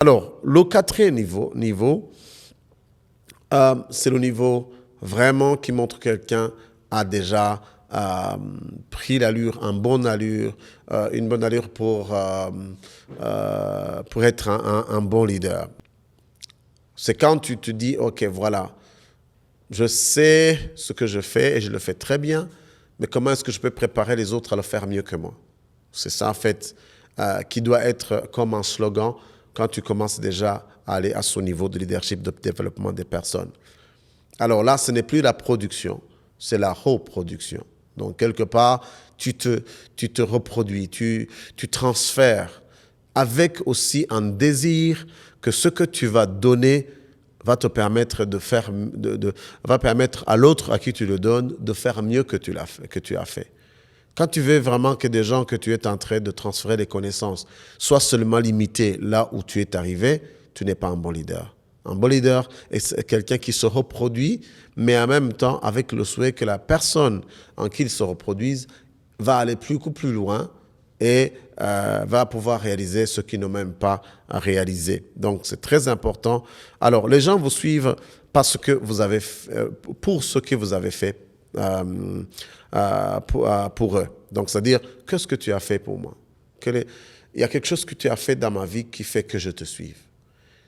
Alors, le quatrième niveau c'est le niveau vraiment qui montre que quelqu'un a déjà pris l'allure, une bonne allure pour être un bon leader. C'est quand tu te dis, OK, voilà, je sais ce que je fais et je le fais très bien, mais comment est-ce que je peux préparer les autres à le faire mieux que moi? C'est ça, en fait, qui doit être comme un slogan quand tu commences déjà à aller à ce niveau de leadership, de développement des personnes. Alors là, ce n'est plus la production, c'est la reproduction. Donc, quelque part, tu te reproduis, tu transfères avec aussi un désir que ce que tu vas donner va te permettre va permettre à l'autre à qui tu le donnes de faire mieux que tu as fait. Quand tu veux vraiment que des gens que tu es en train de transférer les connaissances soient seulement limités là où tu es arrivé, tu n'es pas un bon leader. Un bon leader est quelqu'un qui se reproduit, mais en même temps avec le souhait que la personne en qui il se reproduise va aller beaucoup plus loin et va pouvoir réaliser ce qu'il n'a même pas réalisé. Donc, c'est très important. Alors, les gens vous suivent parce que vous avez pour ce que vous avez fait pour eux. Donc, c'est-à-dire, qu'est-ce que tu as fait pour moi? Il y a quelque chose que tu as fait dans ma vie qui fait que je te suive.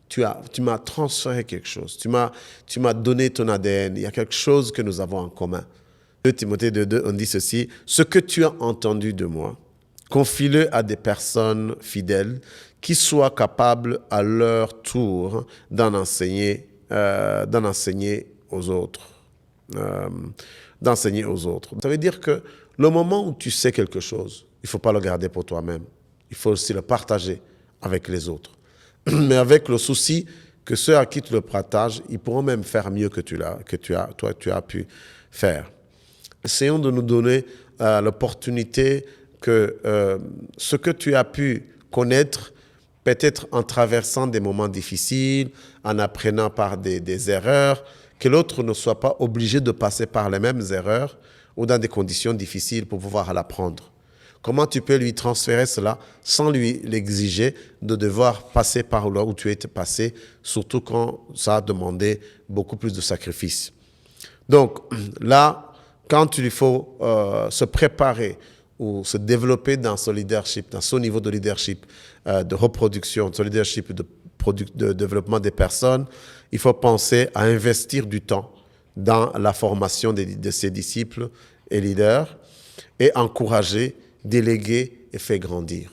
Tu m'as transféré quelque chose. Tu m'as donné ton ADN. Il y a quelque chose que nous avons en commun. 2 Timothée 2, on dit ceci, « Ce que tu as entendu de moi, confie-le à des personnes fidèles qui soient capables à leur tour d'en enseigner aux autres. D'enseigner aux autres. » Ça veut dire que le moment où tu sais quelque chose, il ne faut pas le garder pour toi-même. Il faut aussi le partager avec les autres. Mais avec le souci que ceux à qui tu le partages, ils pourront même faire mieux que tu as pu faire. Essayons de nous donner l'opportunité que ce que tu as pu connaître, peut-être en traversant des moments difficiles, en apprenant par des erreurs, que l'autre ne soit pas obligé de passer par les mêmes erreurs ou dans des conditions difficiles pour pouvoir l'apprendre. Comment tu peux lui transférer cela sans lui l'exiger de devoir passer par là où tu es passé, surtout quand ça a demandé beaucoup plus de sacrifices. Donc là, quand il faut se préparer ou se développer dans ce leadership, dans ce niveau de leadership, de reproduction, ce leadership de développement des personnes, il faut penser à investir du temps dans la formation de ses disciples et leaders et encourager, déléguer et faire grandir.